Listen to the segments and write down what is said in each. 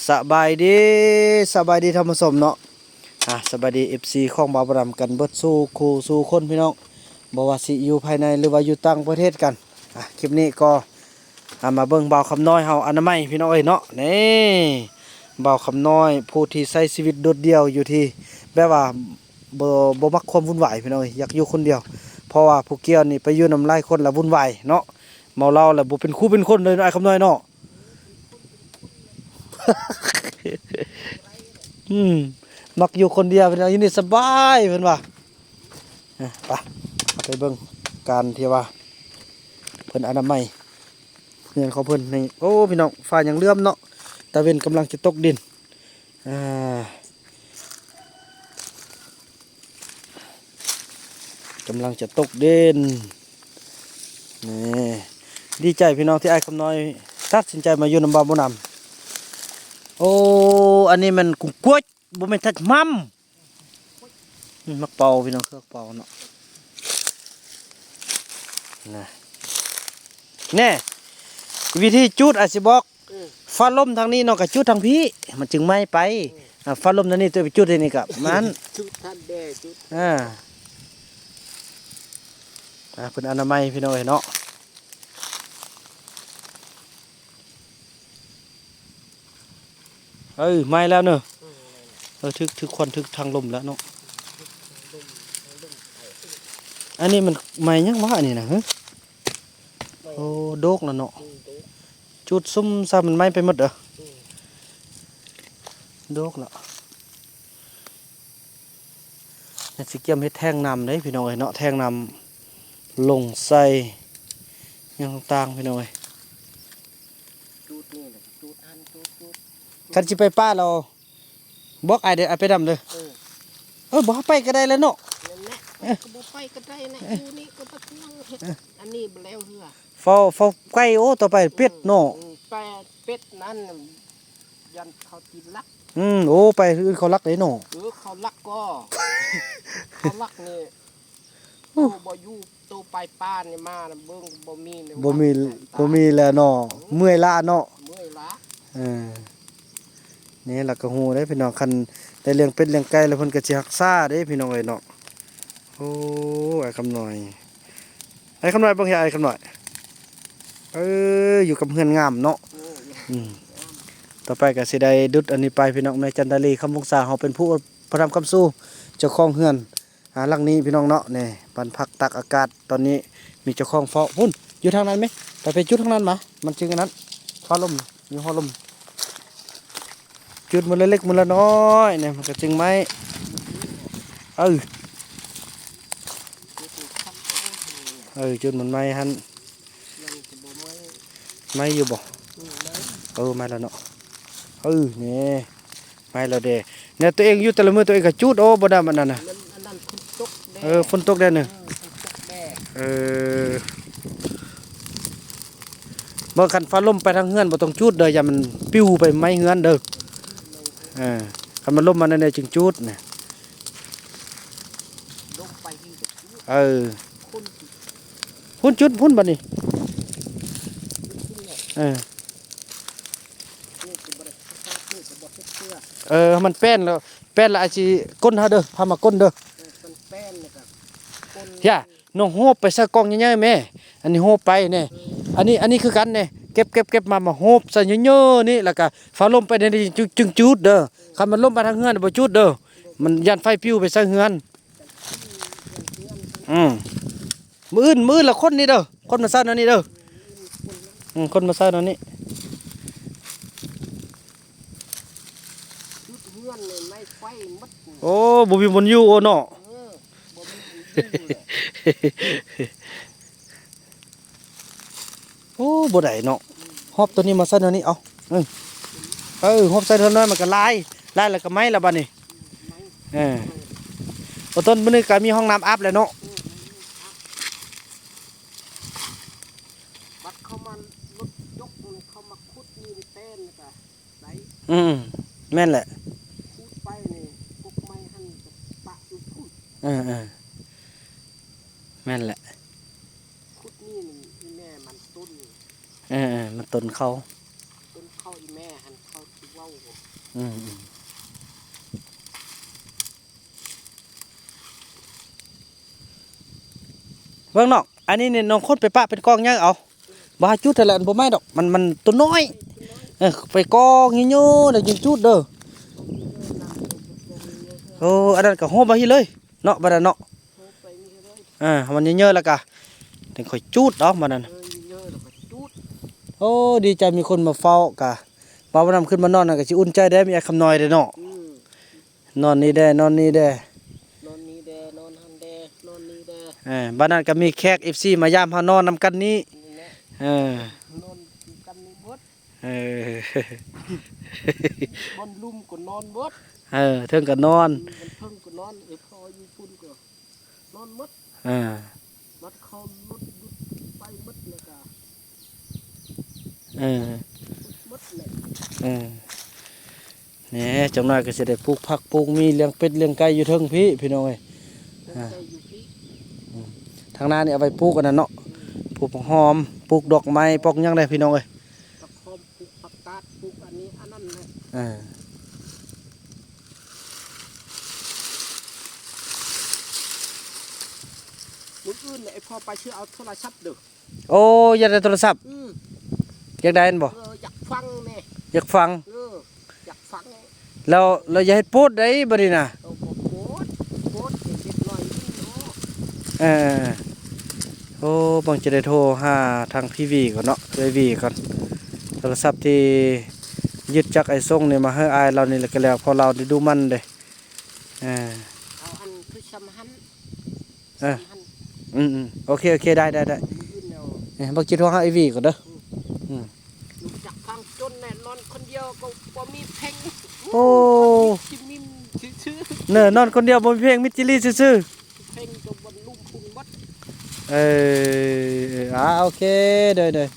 สบายดีธรรมสมเนาะสบายดี FC ของบ่าวบรำกันเบิดสู้คู่สู้คนพี่น้องบ่ว่าสิอยู่ภายในหรือว่าอยู่ต่างประเทศกันคลิปนี้ก็มาเบิ่งบ่าวคำน้อยเฮาอนามัยพี่น้องเอ้ยเนาะนี่บ่าวคำน้อยผู้ที่ใช้ชีวิตโดดเดี่ยวอยู่ที่แบบว่าบ่มักความวุ่นวายพี่น้องเอ้ยอยากอยู่คนเดียวเพราะว่าผู้เกี่ยวนี่ไปอยู่นำหลายคนแล้ววุ่นวายเนาะเมาเหล้าแล้วบ่เป็นคู่เป็นคนเลยเนาะไอ้คำน้อยเนาะ มักอยู่คนเดียวเป็นอยู่นี่สบายเพิ่นว่าไปเบิ่งการที่ว่าเพิ่นอนามัยเงินของเพิ่นนี่โอ้พี่น้องฟ้ายังเลื่อมเนาะตะเวนกำลังจะตกดินกำลังจะตกดินนี่ดีใจพี่น้องที่ไอ้คำน้อยตัดสินใจมาอยู่นำบ่าวบ่นำโอ้อันนี้มันกุ้งกล้วยบ่แม่นทัดมั่มมักเป่าพี่น้องเครื่องเป่าเนาะแน่วิธีจุดอาจสิบอกฟ้าลมทางนี้เนาะกับจุดทางพี่มันจึงไม่ไปฟ้าลมทางนี้ตัวไปจุดที่นี่กับมันจุดท่านแด่จุดเพิ่นอนามัยพี่น้องเนาะไม่แล้วเนอะทึกควันทึกทางลมแล้วเนาะอันนี้มันไม่ยังวะอันนี้นะฮะโอ้โดกแล้วเนาะจุดซุ่มซามันไม่ไปหมดเหรอโดกแล้วนี่สิเกี่ยมเฮ็ดแท่งนำได้พี่น้องเนาะแท่งนำลงใส่ยังต่างพี่น้องจุดนี่แหละจุดอันจุดคันสิไปป้าเราบอกไอเด้อไปดำเลยบอกไปก็ได้แล้วเนาะก็บ่ไปก็ได้นะอยู่นี่ก็บ่นั่งเฮ็ดอันนี้บ่แล้วเหือเฝ้าไก่โอ้ต่อไปเป็ดเนาะเป็ดนั้นยันเขากินลักโอ้ไปอื่นเขาลักเลยเนาะเขาลักก็เขาลักนี่บ่อยู่โตไปป้านี่มาเบิ่งบ่มีบ่มีแล้วเนาะเมื่อยล้าเนาะเมื่อยล้านี่ล่ะก็ฮู้ได้พี่น้องคันได้เลี้ยงเป็ดเลี้ยงไก่แล้วเพิ่นก็สิรักษาเด้พี่น้องเอ้ยเนาะโอ้ไอ้คำน้อยเบิ่งให้ไอ้คำน้อยอยู่กับเฮือนงามเนาะต่อไปก็สิได้ดุดอันนี้ไปพี่น้องแม่จันทลีคำวงศาเฮาเป็นผู้ประทำคำสู้เจ้าของเฮือนหลังนี้พี่น้องเนาะนี่บ้านพักตักอากาศตอนนี้มีเจ้าของเฝ้าพุ่นอยู่ทางนั้นไหมไปจุดทางนั้นมามันจึงอันนั้นฟ้าลมมีหัวลมจุดมันเล็กๆมันละน้อยเนี่ยมันก็จึงไม้จุดมันไม้ฮันไม้อยู่บ่ไม้แล้วเนาะนี่ไม้แล้วเด้เนี่ยตัวเองอยู่แต่ละมือตัวเองก็จุดโอ้บ่ได้มันนั่นน่ะฝนตกได้เนอะเมื่อคันฟ้าลมไปทางเฮือนบ่ต้องจุดเด้ออย่ามันปิ้วไปไม้เฮือนเด้อคันมันลมมาในจึงจุดน่ะพุ่นจุดพุ่นบัดนี้มันแป้นแล้วอาจสิก้นเฮาเด้อพามาก้นเด้อย่าน้องโฮบไปใส่กล่องใหญ่ๆแม่อันนี้โฮบไปเนี่ยอันนี้คือกันเนี่ยเก็บมาโฮบใส่เยอะๆนี่แล้วก็ฟ้าลมไปในจึงจุดเด้อคันมันลมมาทางเฮือนบ่จุดเด้อมันยันไฟปิ้วไปใส่เฮือนมื้ออื่นละคนนี่เด้อคนมาใส่นั่นนี่เด้อคนมาใส่นั่นนี่โอ้บ่มีบนอยู่โอเนาะโอ้บ่ได้เนาะฮอบตัวนี้มาใส่ตัวนี้เอาฮอบใส่ตัวน้อยมันก็ลายแล้วก็ไม้ละบัดนี้ต้นมื้อนี้ก็มีห้องน้ำอาบแล้วเนาะบัดเข้ามารถยกเข้ามาขุดนี่เต้นก็ได้แม่นแหละขุดไปนี่กุกไม้หั่นปะอยู่พุ่นแม่นแหละขุดนี่แม่มันต้นมันต้นเขาอีแม่หันเขาที่เว้า อืมเบิ่งน้องอันนี้เนี่ยน้องคนไปปะเป็นกองยังเอาบ่หาจุดเท่าไหร่บ่ไหม้ดอกมันตัวน้อยไปกองเงี้ยๆแล้วจึงจุดเด้อโอ้อันนั้นก็โหบ่ฮีเลยเนาะบัดนั้นเนาะมันเยอะๆแล้วก็ถึงค่อยจุดเนาะบัดนั้นโอ้ดีใจมีคนมาเฝ้ากะบ่าวนํขึ้นมานอนน่ะก็สิอุ่นใจได้มีไอ้คำน้อยเด้อเนาะนอนนี่แด้นอนนี่แด้นอนนี่แดนอนหันแดนอนนี่แด บ้านนั้นก็มีแขก FC มายามเฮานอนนำกันนี้เออน อนกันนี่บด เออบ นลุ่มก็นอนบด เทิงก็นอน มันเพิ่งก็นอนพออยู่พุ่นก็นอนบด อ่า วัดเขาลดยุดไปบดเลยก็ เออบ ดเลย เออเนี่ยจังหน่อยก็สิได้ปลูกผักปลูกมีเลี้ยงเป็ดเลี้ยงไก่อยู่เทิงพี่น้องเอ้ย ใจอยู่ที่ ทางหน้านี่เอาไปปลูกอันนั้นเนาะปลูกหอมปลูกดอกไม้ปลูกหยังได้พี่น้องเอ้ย ตะคอมปลูกผักกาดปลูกอันนี้อันนั้นเลย อ่า มื้ออื่นเนี่ยไอ้พ่อไปชื่อเอาโทรศัพท์เด้อ โอ้อยากได้โทรศัพท์อยากได้อันบ่ อยากฟังแน่ อยากฟัง อยากฟัง แล้วเราอย่าให้พูดได้บัดนี้น่ะ เอาบ่โพดเด็กน้อยนี่เนาะ เออโอ้บังจะได้โทรหาทางพี่วีก่อนเนาะเอ้ยวีก่อนโทรศัพท์ที่ยึดจากไอ้ส่งนี่มาให้อายเรานี่แหละก็แล้วพอเราได้ดูมันเด้เออ เอาอันคือสำหัน เออ โอเคได้มื้ออื่นแล้ว บังจะโทรหาไอ้วีก่อนเด้อ รู้จักฟังจนแน่นอนคนเดียวก็บ่มีเพลง โอ้ จิมิมชื่อ เนอนคนเดียวบนเพลงมิจิลี่ซื่อ เพลงก็บ่ลุ่มพุ่งบัด ๆโอเคเด้อ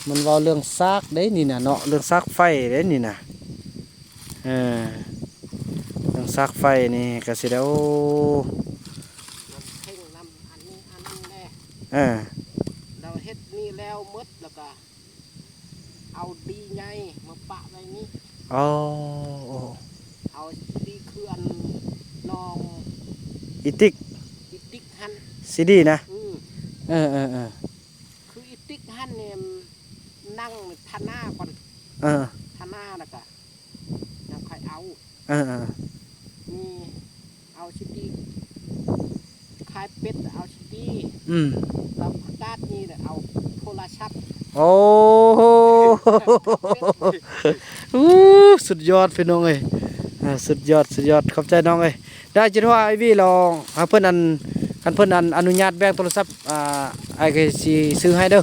มันเว้าเรื่องซากเด้นี่น่ะเนาะเรื่องซากไฟเด้นี่น่ะเออเรื่องซากไฟนี่ก็สิได้โอ้ มันเพลงนำอันนี้อันนั้นแน่ เออ เราเฮ็ดนี่แล้วหมดแล้วก็เอาดีไงมาปะไว้นี่ อ๋อ เอาดีคืออันน้อง อีติก อีติ๊กหัน ซีดีนะ อืม เออ คืออีติ๊กหันเนี่ยนั่งทาหน้าก่อน เออ ทาหน้าแล้วก็ยังค่อยเอา เออ นี่เอาชิดดีขายเป็ดเอาชิดดี อืม แล้วผักกาดนี่เอาโทรศัพท์ โอ้โหสุดยอดพี่น้องเอ้ยสุดยอดขอบใจน้องเอ้ยได้จิตว่าไอวี่ลองหาเพิ่นอันคันเพิ่นอันอนุญาตแบ่งโทรศัพท์ไอ้ก็สิซื้อให้เด้อ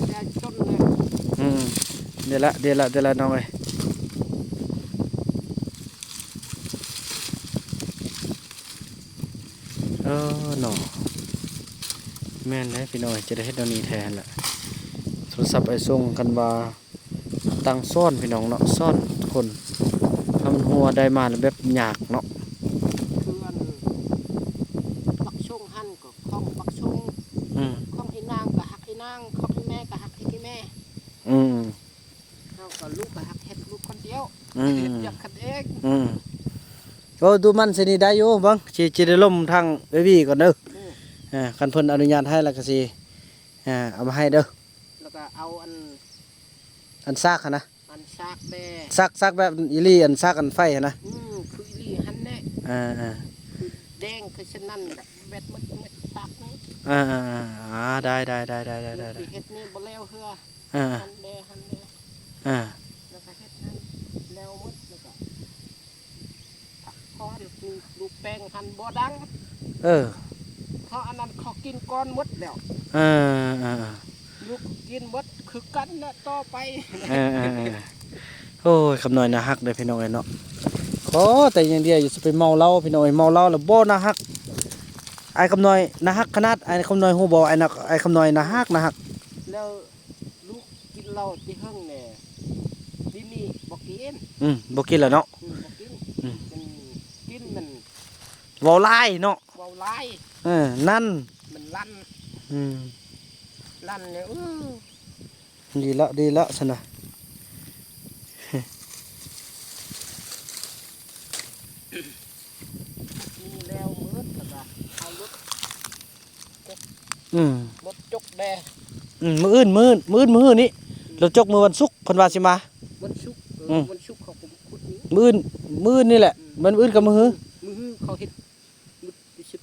แกจนเลย เดี๋ยวละน้องเอ้ยเนาะแม่นเลยพี่น้อยจะได้เฮ็ดแนวนี้แทนล่ะโทรศัพท์ไอ้ส่งกันว่าตั้งซ่อนพี่น้องเนาะซ่อนทุกคนถ้ามันหัวได้มาแล้วแบบยากเนาะ คืออันปักชงหันก็ของปักชงของไอ้นางก็หักไอ้นางของไอ้แม่ก็หักไอ้แม่เราก็ลูกก็หักเฮ็ดลูกคนเดียวเฮ็ดอยากขัดเอง โอ้ดูมันสินี่ได้อยู่เบิ่งสิได้ล่มทางเบบี้ก่อนเด้อคันเพิ่นอนุญาตให้แล้วก็สิเอามาให้เด้อ แล้วก็เอาอันซากหั่นนะ อันซากแม่ ซากแบบอีหลีอันซากอันไฟหั่นนะ คืออีหันแน่ คือแดงคือฉะนั้นแบตมันปากนี่ได้ คือเฮ็ดนี่บ่แล้วเฮือหันแดแล้วก็เฮ็ดหันแล้วหมดแล้วก็ผักพรลูกแป้งหันบ่ดังเพราะอันนั้นเขากินก้อนหมดแล้วลูกกินหมดคือกันนะต่อไป โอ้ยคำหน่อยน่าฮักเด้อพี่น้องเอ้ยเนาะขอแต่อย่างเดียวอย่าสิไปเมาเหล้าพี่น้องเอ้ยเมาเหล้าแล้วบ่น่าฮักไอ้คำหน่อยน่าฮักขนาดไอ้คำหน่อยฮู้บ่ไอ้คำหน่อยน่าฮักแล้วลูกกินเหล้าที่ห้องแน่ดินี่บ่กินบ่กินแล้วเนาะบ่กินมันกินมัน เว้าหลายเนาะ เว้าหลาย นั่นมันลั่นเนี่ยดีละซั่นน่ะ มีแล้วมืดแล้วก็เอารถ อืม รถจกแด มื้อนี่เราจกมือวันศุกร์เพิ่นว่าสิมา วันชุกวันชุกเขาผมขุดนี้ มื้อนี่แหละมันมื้อกับมื้อ มือเขาเฮ็ดมือ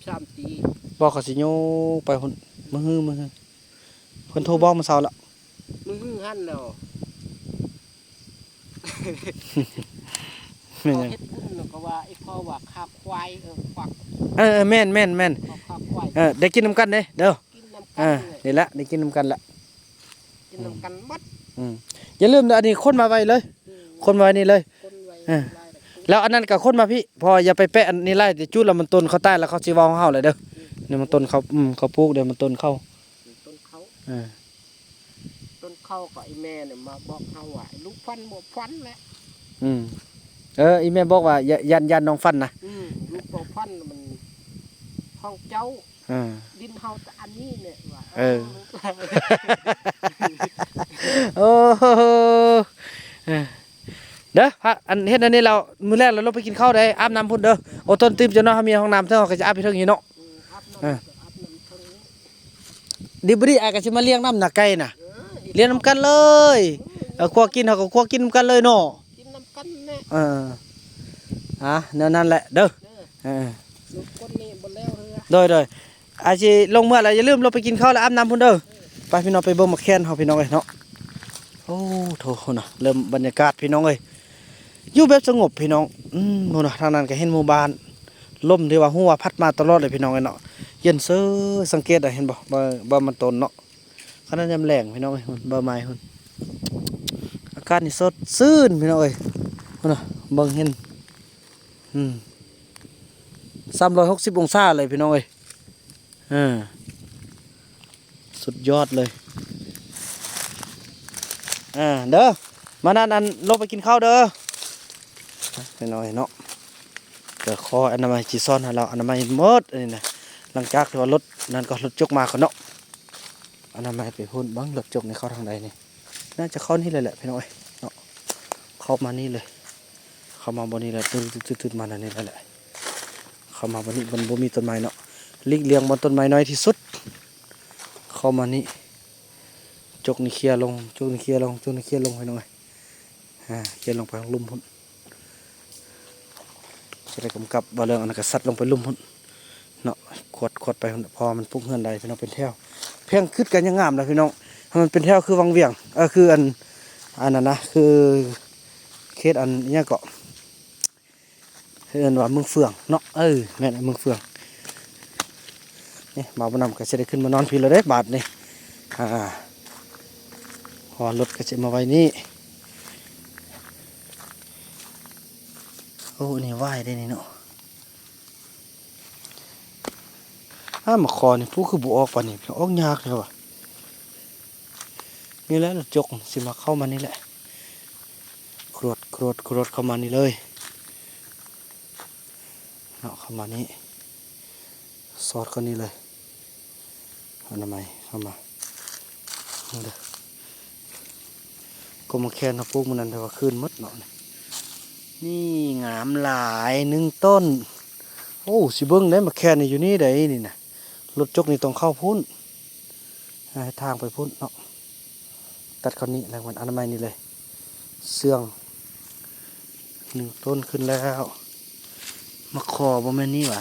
13 ปี บอกเขาสิโยไปหุ่นมื้อเพิ่นโทรบอกมื้อเช้าละ มือหั่นแล้ว แม่น เขา หยัง เฮ็ดบุญแล้วก็ว่าไอ้พ่อว่าคาบควายควัก แม่น เขาคาบควาย ได้กินน้ำกันเด้เด้อ กินน้ำกันเลย นี่ละได้กินน้ำกันละ กินน้ำกันมัด อย่าลืมนะอันนี้คนมาไว้เลย คนมาไว้นี่เลย คนไว้ เออ ลายแบบ แล้วอันนั้นก็คนมาพี่พออย่าไปแปะอันนี้ไล่แต่จุดแล้วมันต้นเขาใต้แล้วเขาสิเว้าเฮาเลยเด้อเนี่ยมันต้นเขาเขาปลูกเดี๋ยวมันต้นเข้า ต้นเขา เออ ต้นเขาก็ไอ้แม่เนี่ยมาบอกเขาว่าลูกฟันบ่ฟันแหละ อืมอีแม่บอกว่ายันน้องฟันนะ ลูกบ่ฟันมันห้องเจ้า อ่า ดินเฮาแต่อันนี้เนี่ยว่า โอ้โหเด้อพระอันเฮ็ดอันนี้เรามื้อแรกเราลงไปกินข้าวได้อาบน้ำพุ่นเด้อโอ้ต้นติมจะเนาะเฮามีห้องน้ำเท่าก็จะอาบไปเทิงนี้เนาะ อาบน้ำอาบน้ำทางนี้ ดิบดีอายก็สิมาเลี้ยงน้ำหนักไก่น่ะ อีก เลี้ยงน้ำกันเลยคั่วกินเฮาก็คั่วกินน้ำกันเลยเนาะ กินน้ำกันแน่ แนวนั้นแหละเด้อ เด้อลูกคนนี้บ่แล้วเรือ โดยอาสิลงเมื่อไรอย่าลืมเราไปกินข้าวแล้วอาบน้ำพุ่นเด้อไปพี่น้องไปเบิ่งมาแค้นเฮาพี่น้องเอ้ยเนาะโอ้โถน่ะเริ่มบรรยากาศพี่น้องเอ้ยอยู่แบบสงบพี่น้องโน่นน่ะทางนั้นก็เห็นหมู่บ้านลมที่ว่าหัวพัดมาตลอดเลยพี่น้องเอ้ยเนาะเย็นเซ้อสังเกตได้เห็นบ่มันต้นเนาะขณะยามแล้งพี่น้องเอ้ยหุ่นบ่ไม้หุ่นอากาศนี่สดชื่นพี่น้องเอ้ยพุ่นน่ะเบิ่งเห็น360องศาเลยพี่น้องเอ้ยสุดยอดเลยเด้อมานั่นอันลงไปกินข้าวเด้อไปหน่อยเนาะเดี๋ยวขออนามัยจีซ่อนให้เราอนามัยหมดนี่นะหลังจากที่ว่ารถนั่นก็รถจกมาเขาเนาะอนามัยไปพุ่นบ้างรถจกในเข้าทางใดนี่น่าจะเข้านี่เลยแหละพี่น้อยเนาะเข้ามานี่เลยเข้ามาบนนี้แหละตื่นมานั่นนี่แหละเข้ามาบนนี้บนบ่มีต้นไม้เนาะลีกเลี่ยงบนต้นไม้น้อยที่สุดเข้ามานี่จกนี่เคลียร์ลงจกนี่เคลียร์ลงให้หน่อยเคลียร์ลงไปลุ่มพุ่นจะได้กำกับบ่เรื่องอันนั้นก็ซัดลงไปลุ่มพุ่นเนาะขวดไปพอมันปุ๊กเฮือนใดพี่น้องเป็นแถวเพียงขึ้นกันยังงามเลยพี่น้องถ้ามันเป็นแถวคือวังเวียงคืออันนั้นนะคือเขตอันเนี้ยเกาะเอิ้นว่าเมืองเฟืองเนาะแม่นเมืองเฟืองนี่มาบ่นำก็จะได้ขึ้นมานอนพี่แล้วเด้บาทนี่พอรถก็จะมาไว้นี่โอ้นี่ไหวได้นี่เนาะมาคอนี่ผู้คือบุออกปานนี่ออกยากเลยว่ะนี่แหละรถจกสิมาเข้ามานี่แหละครวดเข้ามานี่เลยเนาะเข้ามานี่สอดเข้านี่เลยเอาทำไมเข้ามาเด้อก็มาแค่นพวกมันนั่นแต่ว่าคืนมดเนาะนี่งามหลาย1 ต้นโอ้สิเบิ้งได้มาแค่นี่อยู่นี่ได้นี่นะรถจกนี่ต้องเข้าพุ่นให้ทางไปพุ่นเนาะตัดเขานี้แล้วมันอนามัยนี่เลยเสื่อง1 ต้นขึ้นแล้วมาขอบ่แม่นนี่หว่า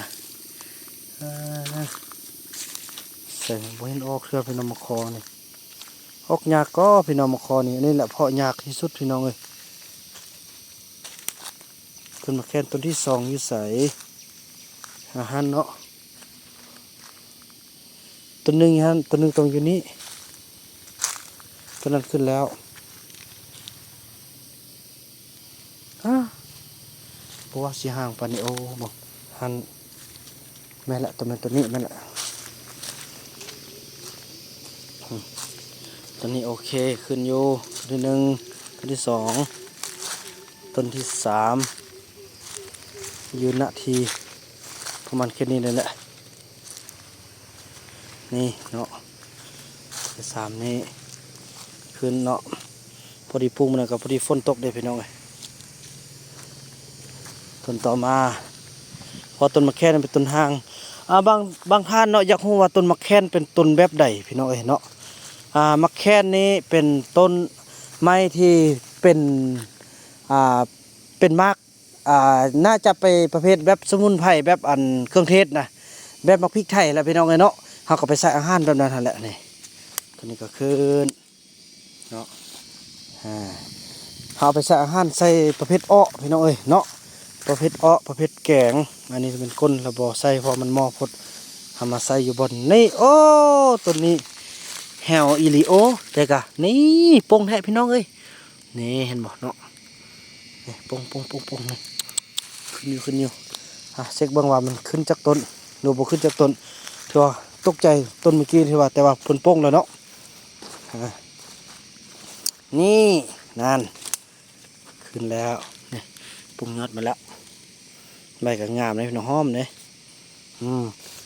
ใส่บ่เห็นออกเครือพี่น้องมาคอนี่ออกยากก็พี่น้องมาคอนี่อันนี้แหละเพาะยากที่สุดพี่น้องเอ้ยขึ้นมาแค่ต้นที่2อยู่ใส่อาหารเนาะต้นหนึ่งฮะต้นหนึ่งตรงอยู่นี่ต้นนั้นขึ้นแล้วเพราะว่าสีห่างปานนี้โอ้บอกหันแม่ละต้นนั้นต้นนี้แม่ละต้นนี้โอเคขึ้นอยู่ต้นที่1ต้นที่2ต้นที่3ยืนนาทีประมาณแค่นี้เลยแหละนี่เนาะที่3นี่ขึ้นเนาะพอดีพุ่งมันก็พอดีฝนตกได้พี่น้องเลย ต้นต่อมาพอต้นมะแคนเป็นต้นห้างบางท่านเนาะอยากรู้ว่าต้นมะแคนเป็นต้นแบบใดพี่น้องเอ้ยเนาะมะแคนนี้เป็นต้นไม้ที่เป็นอ่าเป็นมากน่าจะไปประเภทแบบสมุนไพรแบบอันเครื่องเทศนะแบบมะพริกไทยแหละพี่น้องเอ้ยเนาะเฮาก็ไปใส่อาหารแบบนั้นนั่นแหละนี่ตัวนี้ก็คือเนาะเฮาไปใส่อาหารใส่ประเภทอ้อพี่น้องเอ้ยเนาะประเภทอ้อประเภทแกงอันนี้เป็นก้นระบอใส่เพราะมันหม้อพดทำมาใส่อยู่บนนี่โอ้ต้นนี้แฮวอีลิโอแต่กะนี่ปงแท้พี่น้องเอ้ยนี่เห็นบ่เนาะนี่ปงนี่ขึ้นอยู่เช็คเบิ่งว่ามันขึ้นจากต้นหรือบ่ขึ้นจากต้นถือว่าตกใจต้นเมื่อกี้ถือว่าแต่ว่าเพิ่นปงแล้วเนาะนี่นั่นขึ้นแล้วนี่ปงยอดมาแล้วใบก็งามเลยพี่น้องหอมเลย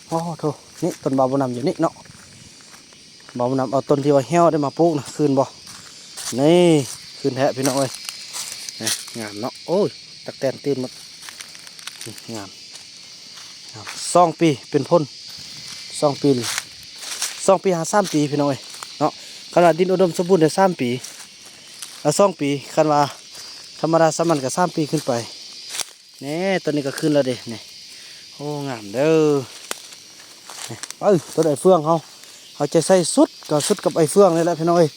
โอ้โถนี่ต้นบาบุนำอยู่นี่เนาะบาบุนำเอาต้นที่ว่าเหี่ยวได้มาปลูกนะคืนบ่นี่คืนแท้พี่น้องเอ้ยงามเนาะโอ้ยตักแตนตีนหมดงาม2 ปีเป็นพ้น2 ปี2 ปีหา3 ปีพี่น้องเอ้ยเนาะขนาดดินอุดมสมบูรณ์ได้3 ปี2 ปีคันว่าธรรมดาสามัญก็3 ปีขึ้นไปนี่ตัวนี้ก็ขึ้นแล้วเด้นี่โอ้งามเด้อตัวไอ้เฟืองเขาจะใส่สุดกับไอ้เฟืองนี่แหละพี่น้องเอ้ย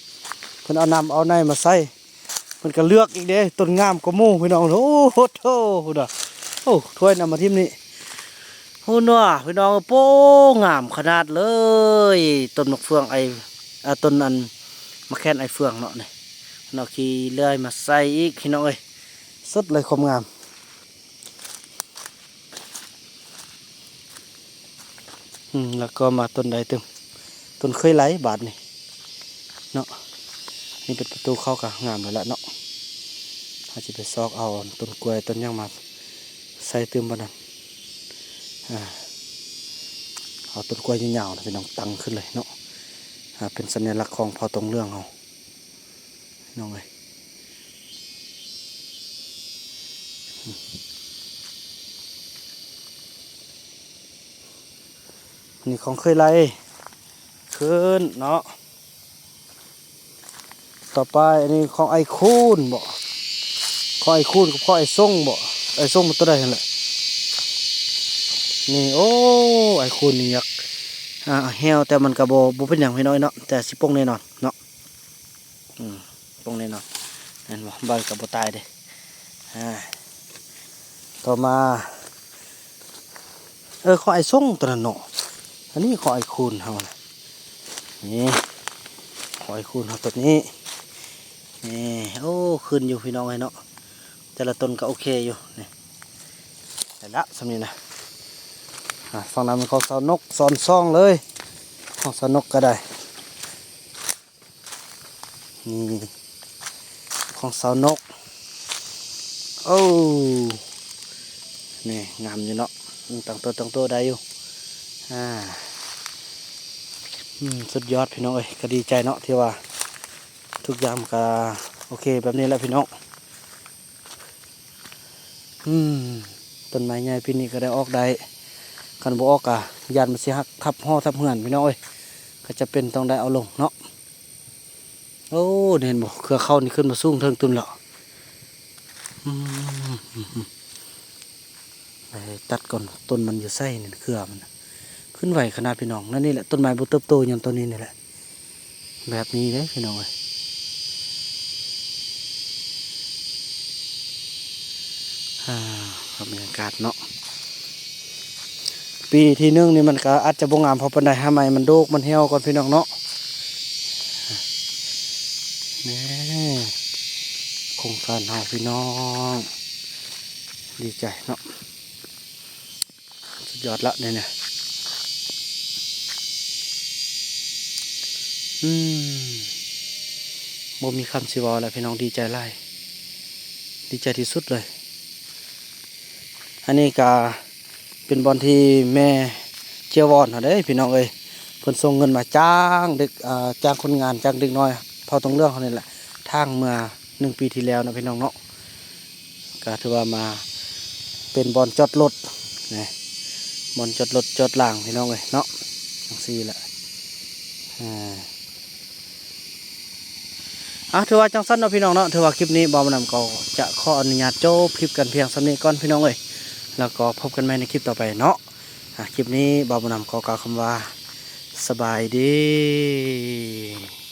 เพิ่นเอานำเอาในมาใส่เพิ่นก็เลือกอีกเด้ต้นงามกว่าหมู่พี่น้องโอ้โหโธ่โอ้ถ้วยนำมาทิ่มนี่โอ้เนาะพี่น้องโป้งามขนาดเลยต้นมะเฟืองต้นอันมะแคนไอ้เฟืองเนาะนี่เนาะขี่เลื่อยมาใส่อีกพี่น้องเอ้ยสุดเลยความงามแล้วก็มาต้นใดตึมต้นเคยไหลบาทนี่เนาะนี่เป็นประตูเข้ากับงามเลยละเนาะอาจจะไปซอกเอาต้นกล้วยต้นย่างมาใส่ตึมบ้านนั้นเอาต้นกล้วยยาวๆเป็นน้องตังขึ้นเลยเนาะเป็นสัญลักษณ์ของเผ่าตรงเรื่องเอาน้องเลยนี่ของเคยไหลขึ้นเนาะต่อไปอันนี้ของไอคูนบ่ของไอคูนกับของไอส่งบ่ไอส่งมันตัวใดนั่นแหละนี่โอ้ไอคูนนี่ยักแฮวแต่มันกระโบเป็นอย่างพี่น้อยเนาะแต่สิปงแน่นอนเนาะปงแน่นอนนั่นบ่ใบกระโบตายเด้ต่อมาของไอส่งตัวนั้นเนาะอันนี้ของไอคูนเฮานี่ของไอคูนเฮาตัวนี้นี่โอ้ขึ้นอยู่พี่น้องไอ้เนาะแต่ละต้นก็โอเคอยู่นี่แต่ละสำนี้นะฝั่งนั้นมันของสาวนกซ้อนซ่องเลยของสาวนกก็ได้นี่ของสาวนกโอ้นี่งามอยู่เนาะตั้งตัวได้อยู่สุดยอดพี่น้องเอ้ยก็ดีใจเนาะที่ว่าทุกอย่างก็โอเคแบบนี้แหละพี่น้องต้นไม้ใหญ่ปีนี้ก็ได้ออกได้คันบ่ออกยันมันสิหักทับห่อทับเหือนพี่น้องเอ้ยก็จะเป็นต้องได้เอาลงเนาะโอ้เห็นบ่เครือเข้านี่ขึ้นมาสูงเทิงตุนแล้วไปตัดก่อนต้นมันอยู่ไส้นี่เครือมันขึ้นไหวขนาดพี่น้องนั่นนี่แหละต้นไม้บ่เติบโตอย่างต้นนี้นี่แหละแบบนี้เลยพี่น้องเอ้ยบรรยากาศเนาะปีที่1นี่มันก็อาจจะบ่งามเพราะปานใดหาไม้มันโดกมันเหี่ยวก่อนพี่น้องเนาะนี่โครงการเฮาพี่น้องดีใจเนาะสุดยอดละเนี่ยบ่มีคำสิเว้าแล้วพี่น้องดีใจหลายดีใจที่สุดเลยอันนี้ก็เป็นบอลที่แม่เจียวอนเขาได้พี่น้องเอ้ยเพิ่นส่งเงินมาจ้างเด็กจ้างคนงานจ้างเด็กน้อยเผาตรงเรื่องเขานี่แหละทางเมื่อ1 ปีที่แล้วนะพี่น้องเนาะก็ถือว่ามา เป็นบอนจอดรถนะบอนจอดรถจอดล่างพี่น้องเลยเนาะจังซี่แหละถือว่าจังสั้นเนาะพี่น้องเนาะถือว่าคลิปนี้บ่าวนำก็จะขออนุญาตจบคลิปกันเพียงสำนี้ก่อนพี่น้องเลยแล้วก็พบกันใหม่ในคลิปต่อไปเนาะคลิปนี้บ่าวนำขอกล่าวคำว่าสบายดี